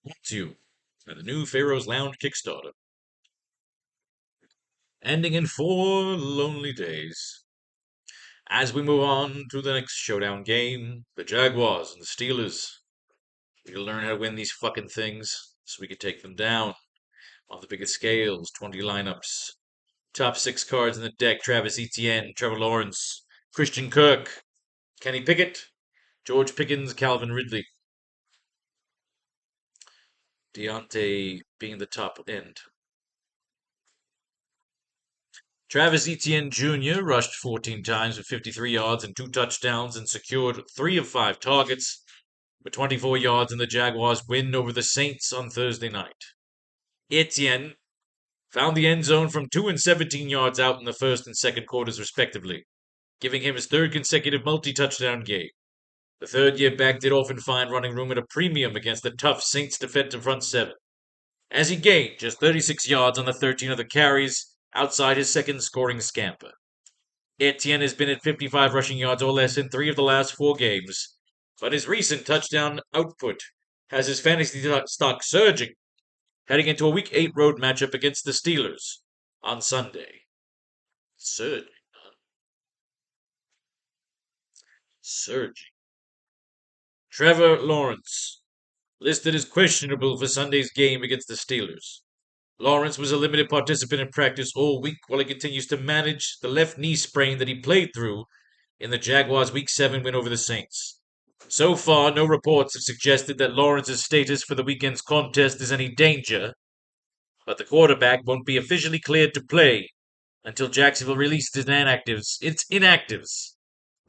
Brought to you by the new Pharaoh's Lounge Kickstarter. Ending in 4 lonely days. As we move on to the next showdown game, the Jaguars and the Steelers. We gotta learn how to win these fucking things so we can take them down on the biggest scales. 20 lineups. Top 6 cards in the deck: Travis Etienne, Trevor Lawrence, Christian Kirk, Kenny Pickett, George Pickens, Calvin Ridley. Deontay being the top end. Travis Etienne Jr. rushed 14 times for 53 yards and 2 touchdowns and secured 3 of 5 targets for 24 yards in the Jaguars' win over the Saints on Thursday night. Etienne found the end zone from 2 and 17 yards out in the first and second quarters, respectively, giving him his third consecutive multi-touchdown game. The third-year back did often find running room at a premium against the tough Saints defensive front seven, as he gained just 36 yards on the 13 other carries outside his second scoring scamper. Etienne has been at 55 rushing yards or less in 3 of the last 4 games, but his recent touchdown output has his fantasy stock surging, heading into a Week 8 road matchup against the Steelers on Sunday. Surging. Surging. Trevor Lawrence, listed as questionable for Sunday's game against the Steelers. Lawrence was a limited participant in practice all week while he continues to manage the left knee sprain that he played through in the Jaguars' Week 7 win over the Saints. So far, no reports have suggested that Lawrence's status for the weekend's contest is any danger, but the quarterback won't be officially cleared to play until Jacksonville releases its inactives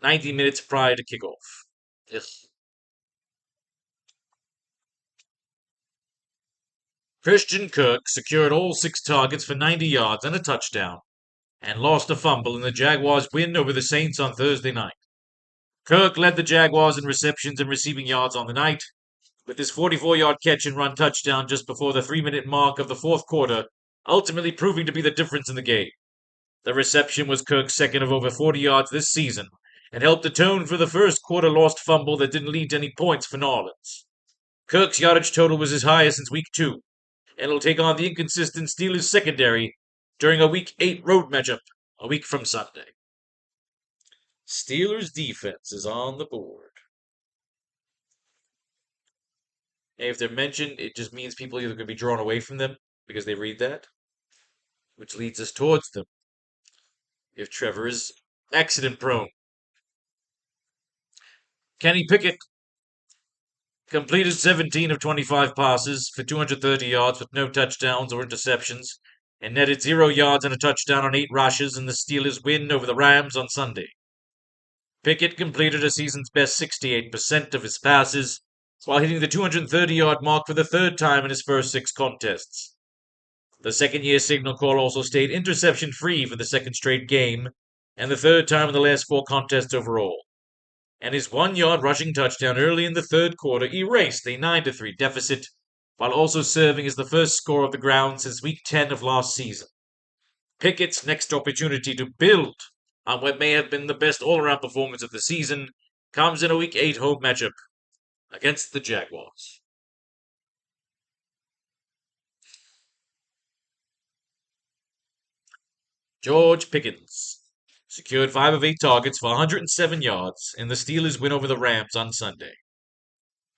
90 minutes prior to kickoff. Ugh. Christian Kirk secured all 6 targets for 90 yards and a touchdown, and lost a fumble in the Jaguars' win over the Saints on Thursday night. Kirk led the Jaguars in receptions and receiving yards on the night, with his 44-yard catch and run touchdown just before the 3-minute mark of the fourth quarter, ultimately proving to be the difference in the game. The reception was Kirk's second of over 40 yards this season, and helped atone for the first quarter lost fumble that didn't lead to any points for New Orleans. Kirk's yardage total was his highest since Week 2, and will take on the inconsistent Steelers secondary during a Week 8 road matchup a week from Sunday. Steelers defense is on the board. And if they're mentioned, it just means people either going to be drawn away from them because they read that, which leads us towards them. If Trevor is accident prone. Kenny Pickett completed 17 of 25 passes for 230 yards with no touchdowns or interceptions, and netted 0 yards and a touchdown on 8 rushes in the Steelers' win over the Rams on Sunday. Pickett completed a season's best 68% of his passes, while hitting the 230-yard mark for the third time in his first 6 contests. The second-year signal call also stayed interception-free for the second straight game, and the third time in the last 4 contests overall. And his 1-yard rushing touchdown early in the third quarter erased a 9-3 deficit, while also serving as the first score of the ground since Week 10 of last season. Pickett's next opportunity to build on what may have been the best all-around performance of the season comes in a Week 8 home matchup against the Jaguars. George Pickens secured 5 of 8 targets for 107 yards in the Steelers' win over the Rams on Sunday.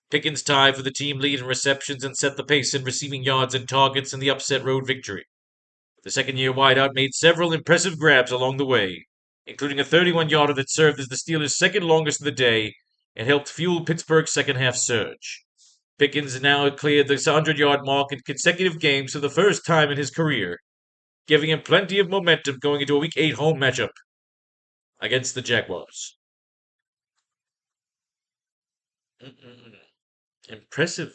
Pickens tied for the team lead in receptions and set the pace in receiving yards and targets in the upset road victory. The second-year wideout made several impressive grabs along the way, including a 31-yarder that served as the Steelers' second longest of the day and helped fuel Pittsburgh's second-half surge. Pickens now cleared the 100-yard mark in consecutive games for the first time in his career, giving him plenty of momentum going into a Week 8 home matchup against the Jaguars. Impressive.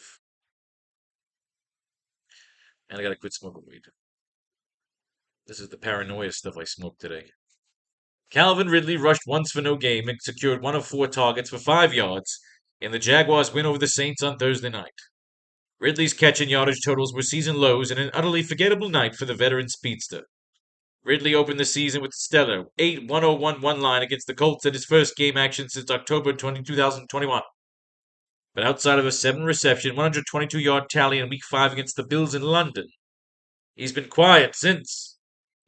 And I gotta quit smoking weed. This is the paranoia stuff I smoked today. Calvin Ridley rushed once for no gain and secured 1 of 4 targets for 5 yards in the Jaguars' win over the Saints on Thursday night. Ridley's catch and yardage totals were season lows in an utterly forgettable night for the veteran speedster. Ridley opened the season with stellar 8-1-0-1-1 line against the Colts in his first game action since October 2021. But outside of a 7-reception, 122-yard tally in Week 5 against the Bills in London, he's been quiet since.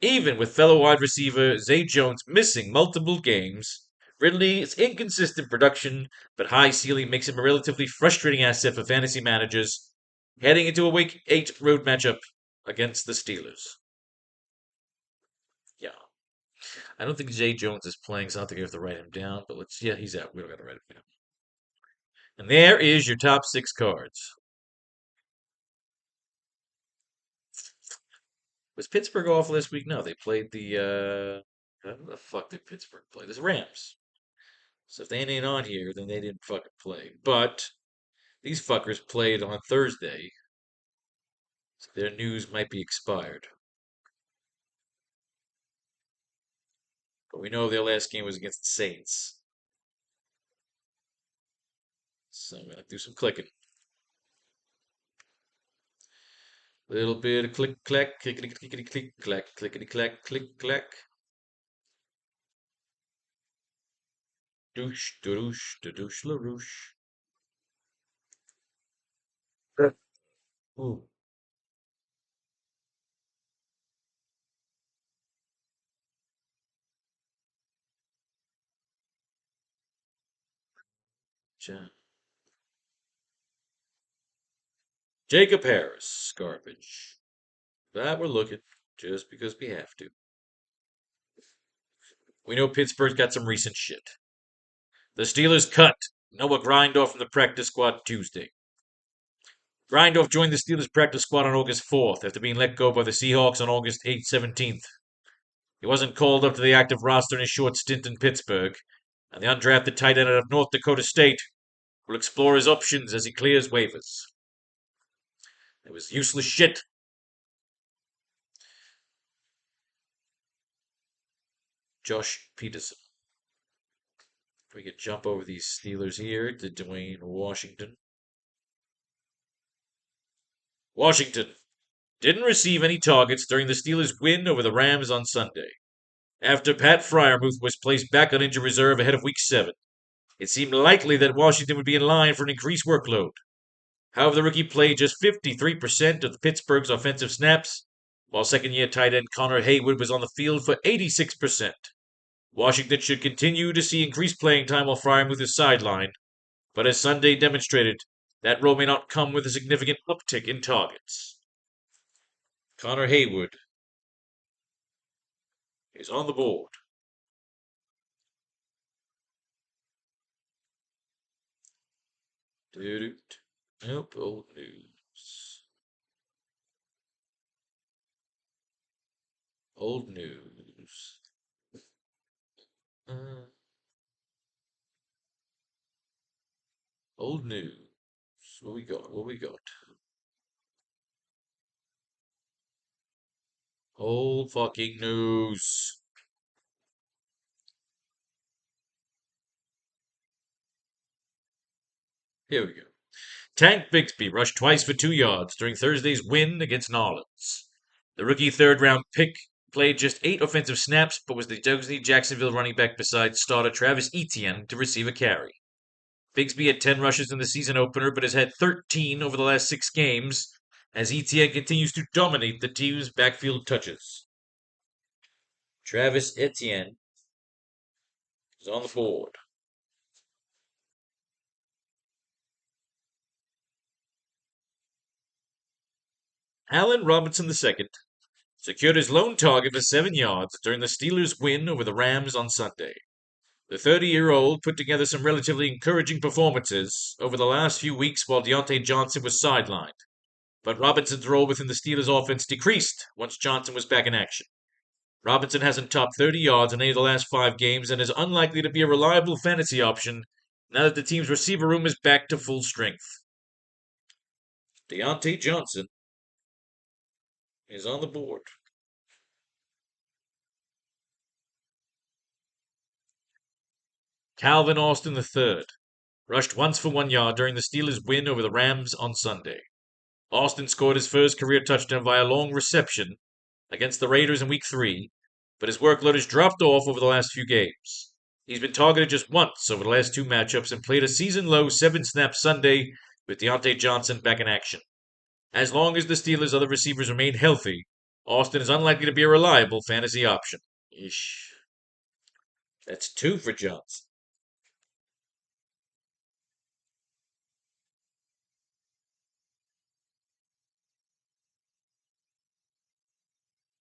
Even with fellow wide receiver Zay Jones missing multiple games, Ridley's inconsistent production but high ceiling makes him a relatively frustrating asset for fantasy managers heading into a Week 8 road matchup against the Steelers. Yeah. I don't think Zay Jones is playing, so I don't think I have to write him down, but yeah, he's out. We don't got to write him down. And there is your top 6 cards. Was Pittsburgh off last week? No, they played how the fuck did Pittsburgh play? The Rams. So if they ain't on here, then they didn't fucking play. But these fuckers played on Thursday, so their news might be expired. But we know their last game was against the Saints. So I'm gonna do some clicking. Little bit of click clack, clickety clickety click clack, clickety clack, click clack. Douche, douche, douche, larouche. Ooh. Jacob Harris, garbage. That we're looking, just because we have to. We know Pittsburgh's got some recent shit. The Steelers cut Noah Grindorf from the practice squad Tuesday. Grindorf joined the Steelers practice squad on August 4th after being let go by the Seahawks on August 17th. He wasn't called up to the active roster in his short stint in Pittsburgh, and the undrafted tight end out of North Dakota State will explore his options as he clears waivers. It was useless shit. Josh Peterson. We could jump over these Steelers here to Dwayne Washington. Washington didn't receive any targets during the Steelers' win over the Rams on Sunday. After Pat Fryermuth was placed back on injured reserve ahead of Week 7, it seemed likely that Washington would be in line for an increased workload. However, the rookie played just 53% of Pittsburgh's offensive snaps, while second-year tight end Connor Haywood was on the field for 86%. Washington should continue to see increased playing time while Fryermuth is sidelined, but as Sunday demonstrated, that role may not come with a significant uptick in targets. Connor Haywood is on the board. Nope, old news. Old news. Old news. What we got? What we got? Old fucking news. Here we go. Tank Bigsby rushed twice for 2 yards during Thursday's win against Nolans. The rookie third-round pick played just 8 offensive snaps, but was the Jacksonville running back beside starter Travis Etienne to receive a carry. Bigsby had 10 rushes in the season opener, but has had 13 over the last 6 games, as Etienne continues to dominate the team's backfield touches. Travis Etienne is on the board. Allen Robinson II secured his lone target for 7 yards during the Steelers' win over the Rams on Sunday. The 30-year-old put together some relatively encouraging performances over the last few weeks while Deontay Johnson was sidelined, but Robinson's role within the Steelers' offense decreased once Johnson was back in action. Robinson hasn't topped 30 yards in any of the last 5 games and is unlikely to be a reliable fantasy option now that the team's receiver room is back to full strength. Deontay Johnson is on the board. Calvin Austin III rushed once for 1 yard during the Steelers' win over the Rams on Sunday. Austin scored his first career touchdown via long reception against the Raiders in Week 3, but his workload has dropped off over the last few games. He's been targeted just once over the last two matchups and played a season-low 7-snap Sunday with Deontay Johnson back in action. As long as the Steelers' other receivers remain healthy, Austin is unlikely to be a reliable fantasy option. Eesh. That's 2 for Johnson.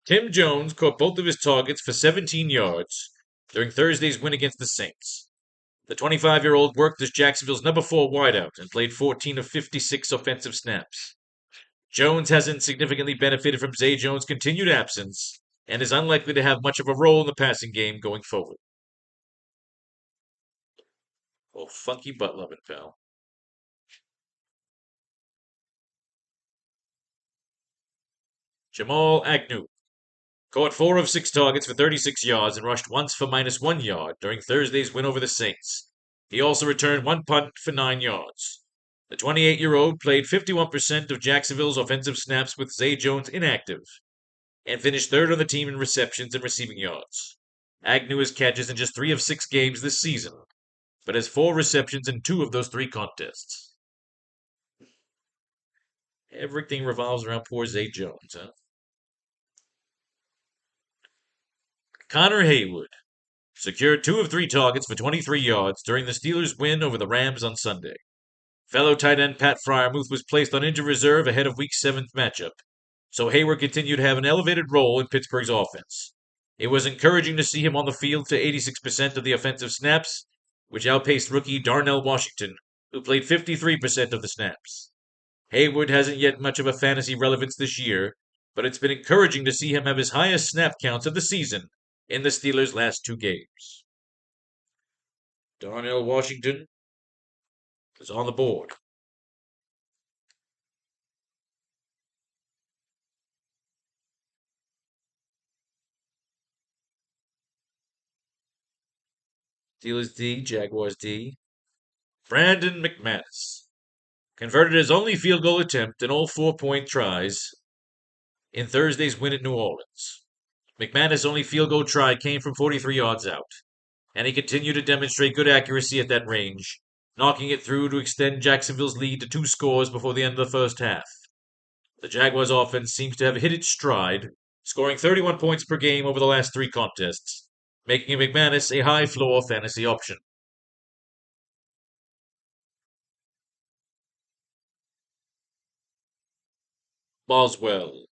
Tim Jones caught both of his targets for 17 yards during Thursday's win against the Saints. The 25-year-old worked as Jacksonville's number 4 wideout and played 14 of 56 offensive snaps. Jones hasn't significantly benefited from Zay Jones' continued absence and is unlikely to have much of a role in the passing game going forward. Oh, funky butt loving, pal. Jamal Agnew caught 4 of 6 targets for 36 yards and rushed once for -1 yard during Thursday's win over the Saints. He also returned 1 punt for 9 yards. The 28-year-old played 51% of Jacksonville's offensive snaps with Zay Jones inactive and finished third on the team in receptions and receiving yards. Agnew has catches in just 3 of 6 games this season, but has 4 receptions in 2 of those 3 contests. Everything revolves around poor Zay Jones, huh? Connor Haywood secured 2 of 3 targets for 23 yards during the Steelers' win over the Rams on Sunday. Fellow tight end Pat Fryermuth was placed on injured reserve ahead of Week 7's matchup, so Hayward continued to have an elevated role in Pittsburgh's offense. It was encouraging to see him on the field for 86% of the offensive snaps, which outpaced rookie Darnell Washington, who played 53% of the snaps. Hayward hasn't yet much of a fantasy relevance this year, but it's been encouraging to see him have his highest snap counts of the season in the Steelers' last 2 games. Darnell Washington is on the board. Steelers D, Jaguars D. Brandon McManus converted his only field goal attempt in all 4-point tries in Thursday's win at New Orleans. McManus' only field goal try came from 43 yards out, and he continued to demonstrate good accuracy at that range, knocking it through to extend Jacksonville's lead to 2 scores before the end of the first half. The Jaguars' offense seems to have hit its stride, scoring 31 points per game over the last 3 contests, making McManus a high-floor fantasy option. Boswell.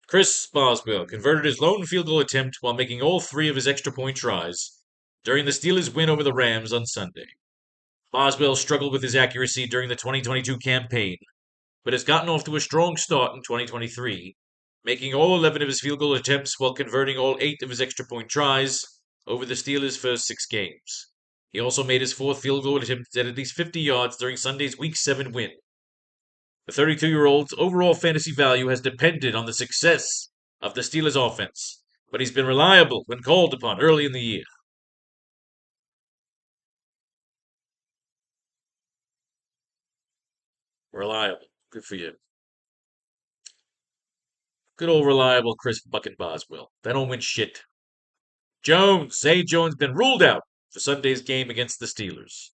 Chris Boswell converted his lone field goal attempt while making all 3 of his extra point tries during the Steelers' win over the Rams on Sunday. Boswell struggled with his accuracy during the 2022 campaign, but has gotten off to a strong start in 2023, making all 11 of his field goal attempts while converting all 8 of his extra point tries over the Steelers' first 6 games. He also made his 4th field goal attempt at least 50 yards during Sunday's Week 7 win. The 32-year-old's overall fantasy value has depended on the success of the Steelers' offense, but he's been reliable when called upon early in the year. Reliable. Good for you. Good old reliable Chris Buckin Boswell. That don't win shit. Zay Jones been ruled out for Sunday's game against the Steelers.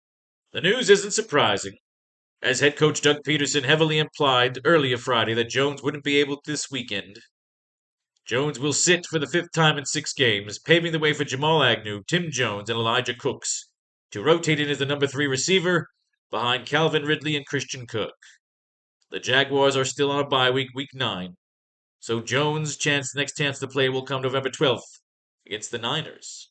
The news isn't surprising, as head coach Doug Peterson heavily implied earlier Friday that Jones wouldn't be able this weekend. Jones will sit for the 5th time in 6 games, paving the way for Jamal Agnew, Tim Jones, and Elijah Cooks to rotate in as the number 3 receiver behind Calvin Ridley and Christian Kirk. The Jaguars are still on a bye week, Week 9, so Jones' next chance to play will come November 12th against the Niners.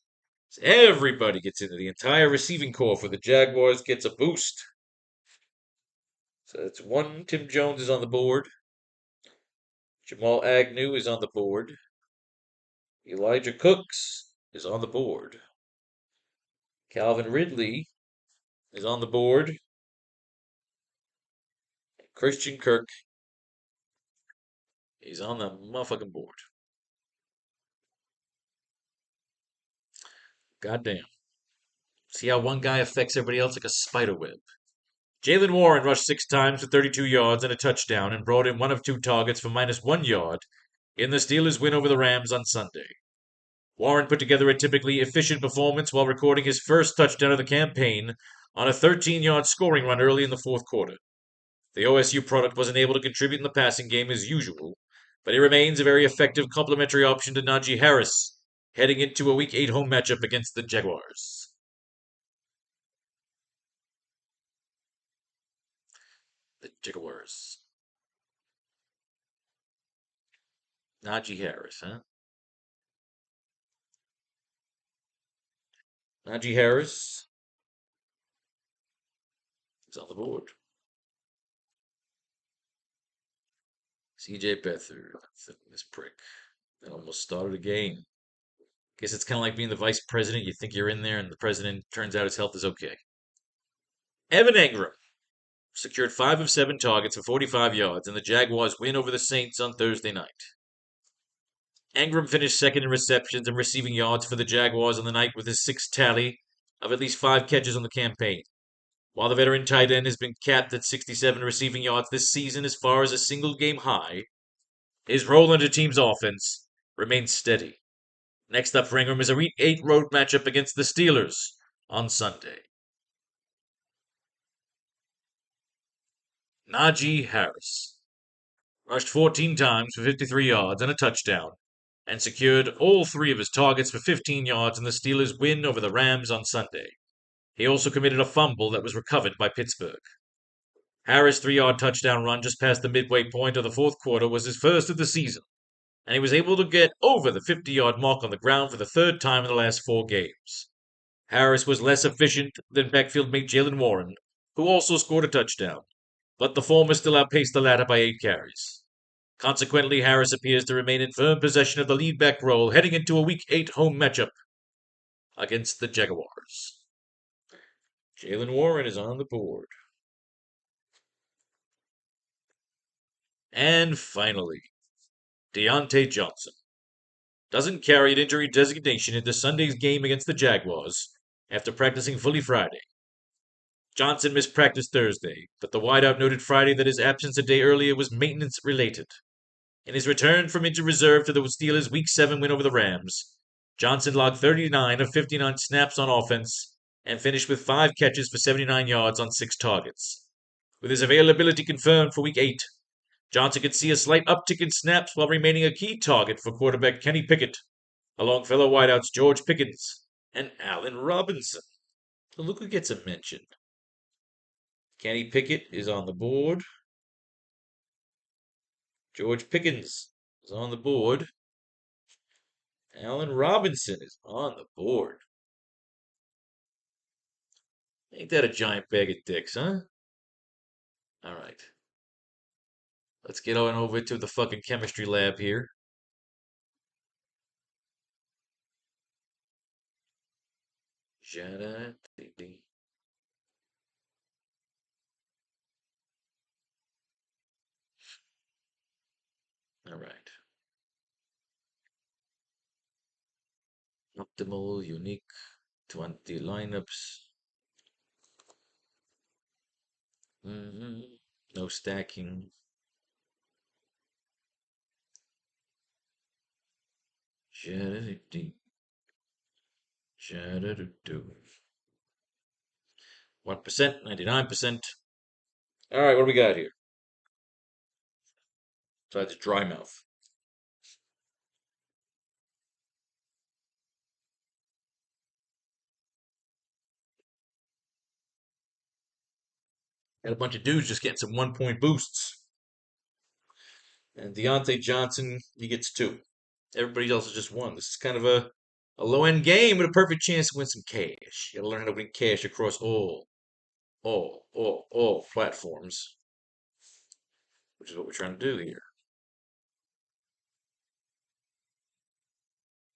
So everybody gets into the entire receiving corps for the Jaguars gets a boost. So that's 1. Tim Jones is on the board. Jamal Agnew is on the board. Elijah Cooks is on the board. Calvin Ridley is on the board. Christian Kirk is on the motherfucking board. Goddamn. See how one guy affects everybody else like a spider web. Jaylen Warren rushed 6 times for 32 yards and a touchdown and brought in 1 of 2 targets for -1 yard in the Steelers' win over the Rams on Sunday. Warren put together a typically efficient performance while recording his first touchdown of the campaign on a 13-yard scoring run early in the fourth quarter. The OSU product wasn't able to contribute in the passing game as usual, but he remains a very effective complementary option to Najee Harris, heading into a Week 8 home matchup against the Jaguars. The Jaguars. Najee Harris, huh? Najee Harris is on the board. CJ Beathard, this prick. That almost started a game. Guess it's kind of like being the vice president. You think you're in there, and the president turns out his health is okay. Evan Engram secured 5 of 7 targets for 45 yards, and the Jaguars win over the Saints on Thursday night. Engram finished second in receptions and receiving yards for the Jaguars on the night with his 6th tally of at least 5 catches on the campaign. While the veteran tight end has been capped at 67 receiving yards this season as far as a single game high, his role in the team's offense remains steady. Next up for Engram is a Week 8 road matchup against the Steelers on Sunday. Najee Harris rushed 14 times for 53 yards and a touchdown, and secured all 3 of his targets for 15 yards in the Steelers' win over the Rams on Sunday. He also committed a fumble that was recovered by Pittsburgh. Harris' 3-yard touchdown run just past the midway point of the fourth quarter was his first of the season, and he was able to get over the 50-yard mark on the ground for the 3rd time in the last 4 games. Harris was less efficient than backfield mate Jaylen Warren, who also scored a touchdown, but the former still outpaced the latter by 8 carries. Consequently, Harris appears to remain in firm possession of the lead back role heading into a Week 8 home matchup against the Jaguars. Jaylen Warren is on the board. And finally, Deontay Johnson doesn't carry an injury designation into Sunday's game against the Jaguars after practicing fully Friday. Johnson missed practice Thursday, but the wideout noted Friday that his absence a day earlier was maintenance related. In his return from injured reserve to the Steelers' Week 7 win over the Rams, Johnson logged 39 of 59 snaps on offense and finished with 5 catches for 79 yards on 6 targets. With his availability confirmed for Week 8, Johnson could see a slight uptick in snaps while remaining a key target for quarterback Kenny Pickett, along fellow wideouts George Pickens and Allen Robinson. So look who gets a mention. Kenny Pickett is on the board. George Pickens is on the board. Allen Robinson is on the board. Ain't that a giant bag of dicks, huh? All right. Let's get on over to the fucking chemistry lab here. All right. Optimal, unique, 20 lineups. No stacking. Shadadoo. 1%, 99%. All right, what do we got here? Besides dry mouth. Got a bunch of dudes just getting some 1-point boosts. And Deontay Johnson, he gets 2. Everybody else is just 1. This is kind of a low-end game with a perfect chance to win some cash. You gotta learn how to win cash across all platforms, which is what we're trying to do here.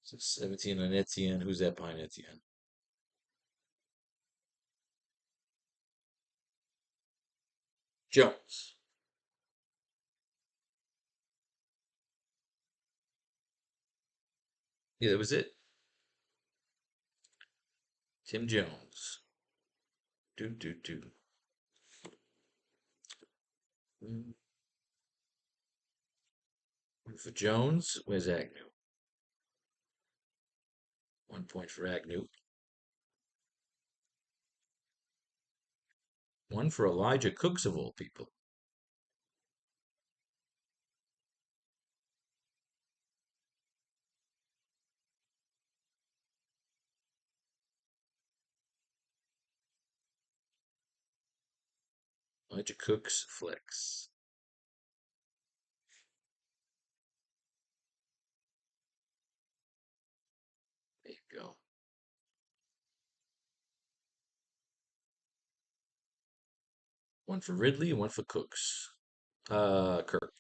So 17 on Etienne. Who's that behind Etienne? Jones. Yeah, that was it. Tim Jones. Do. For Jones, where's Agnew? 1 point for Agnew. 1 for Elijah Cooks, of all people. Elijah Cooks, flex. There you go. 1 for Ridley, 1 for Cooks. Kirk.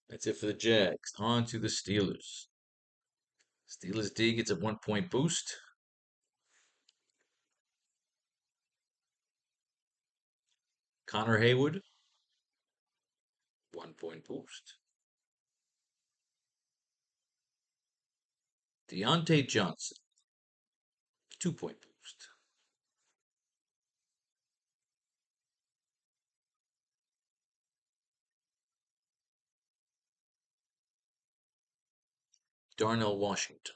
That's it for the Jags. On to the Steelers. Steelers D gets a 1 point boost. Connor Haywood, 1 point boost. Deontay Johnson, 2 point boost. Darnell Washington.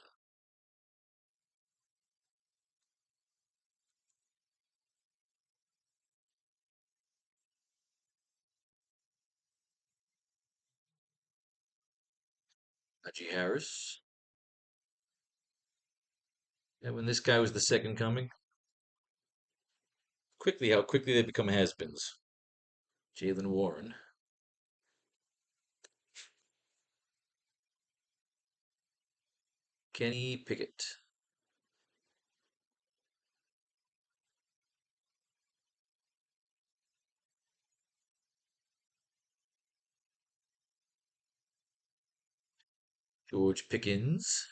Najee Harris. Yeah, when this guy was the second coming. How quickly they become has-beens. Jalen Warren. Kenny Pickett. George Pickens.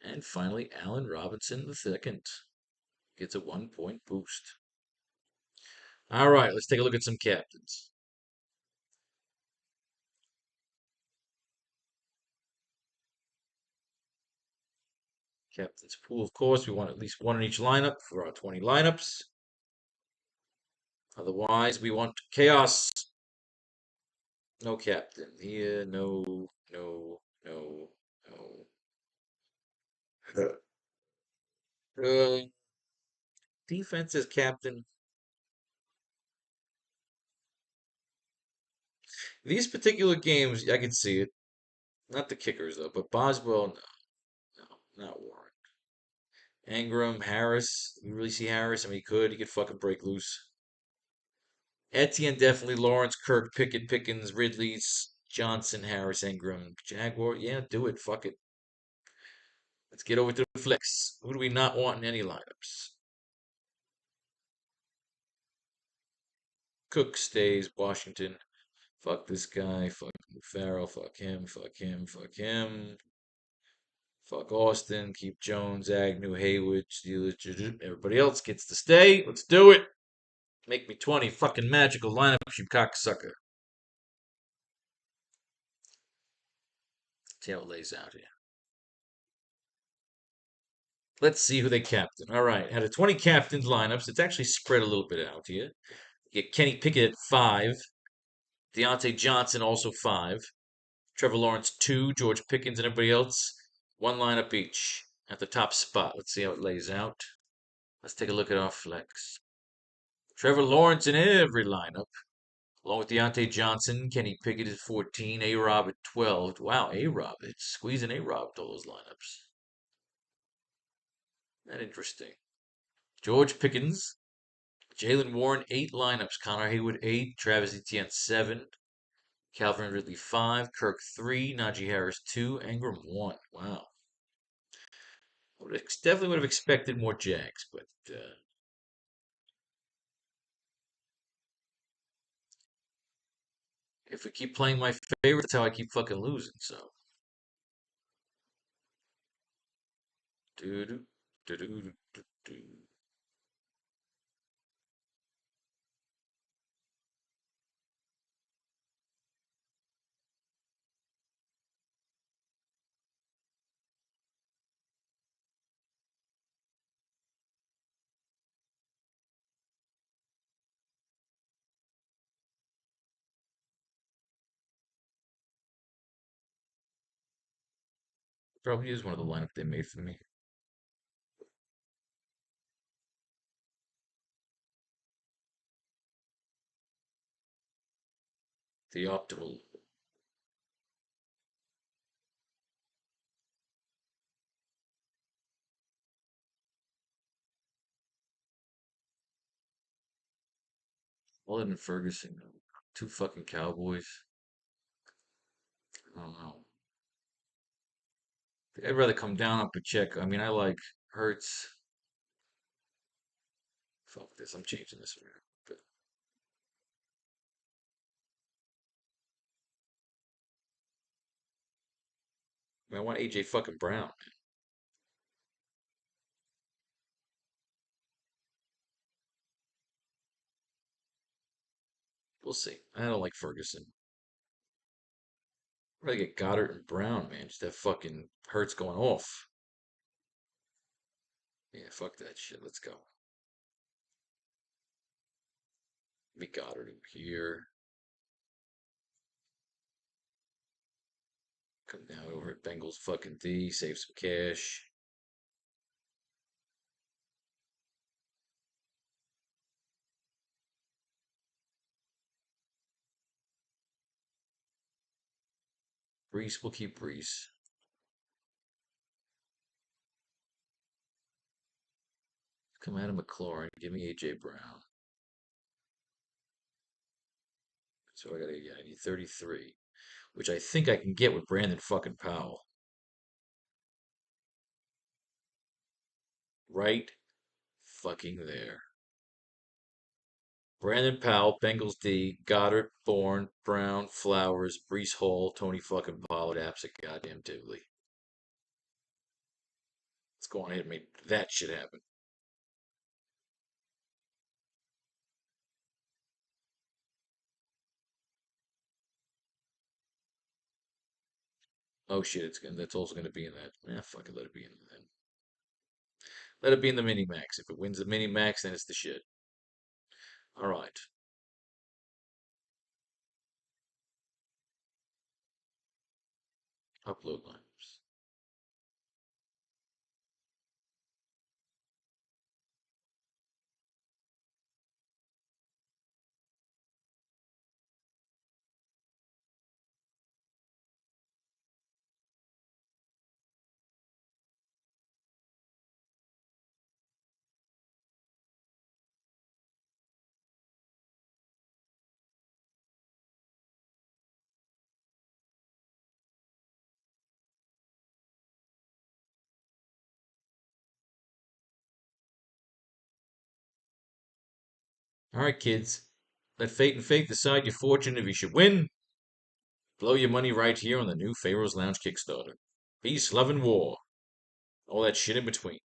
And finally, Allen Robinson II gets a 1 point boost. All right, let's take a look at some captains. Captain's pool, of course, we want at least 1 in each lineup for our 20 lineups. Otherwise, we want chaos. No captain here. No, no, no, no. Defense is captain. These particular games, I can see it. Not the kickers, though, but Boswell, no, not Warren. Ingram, Harris. You really see Harris? I mean, he could fucking break loose. Etienne, definitely. Lawrence, Kirk, Pickett, Pickens, Ridley, Johnson, Harris, Ingram, Jaguar. Yeah, do it. Fuck it. Let's get over to the flex. Who do we not want in any lineups? Cook stays. Washington. Fuck this guy. Fuck Faro. Fuck him. Fuck him. Fuck him. Fuck Austin. Keep Jones, Agnew, Haywood, Steelers. Everybody else gets to stay. Let's do it. Make me 20 fucking magical lineups, you cocksucker. See how it lays out here. Let's see who they captain. All right, out of 20 captains lineups, it's actually spread a little bit out here. You get Kenny Pickett at 5, Deontay Johnson also 5, Trevor Lawrence 2, George Pickens and everybody else 1 lineup each at the top spot. Let's see how it lays out. Let's take a look at our flex. Trevor Lawrence in every lineup, along with Deontay Johnson. Kenny Pickett at 14, A-Rob at 12. Wow, A-Rob, it's squeezing A-Rob to those lineups. That interesting. George Pickens, Jalen Warren, 8 lineups. Connor Haywood, 8. Travis Etienne, 7. Calvin Ridley, 5. Kirk, 3. Najee Harris, 2. Ingram, 1. Wow. Definitely would have expected more Jags, but if we keep playing my favorite, that's how I keep fucking losing, so. Doo-doo, doo-doo, doo-doo. Probably is one of the lineup they made for me. The optimal. Mullen and Ferguson. Two fucking Cowboys. I don't know. I'd rather come down on Pacheco. I mean, I like Hurts. Fuck this. I'm changing this around. I want AJ fucking Brown. We'll see. I don't like Ferguson. I'd rather get Goddard and Brown, man. Just have fucking Hurts going off. Yeah, fuck that shit. Let's go. Be Goddard over here. Come down over at Bengals fucking D. Save some cash. Brees, we'll keep Brees. Come out of McLaurin. Give me AJ Brown. So I need 33, which I think I can get with Brandon fucking Powell. Right fucking there. Brandon Powell, Bengals D, Goddard, Bourne, Brown, Flowers, Brees Hall, Tony fucking Pollard, Apsick, goddamn Dibley. Let's go on ahead and make that shit happen. Oh shit, that's also gonna be in that. Fuck it, let it be in then. Let it be in the mini max. If it wins the mini max, then it's the shit. All right. Upload lineups. All right, kids. Let fate and faith decide your fortune. If you should win, blow your money right here on the new Pharaoh's Lounge Kickstarter. Peace, love, and war. All that shit in between.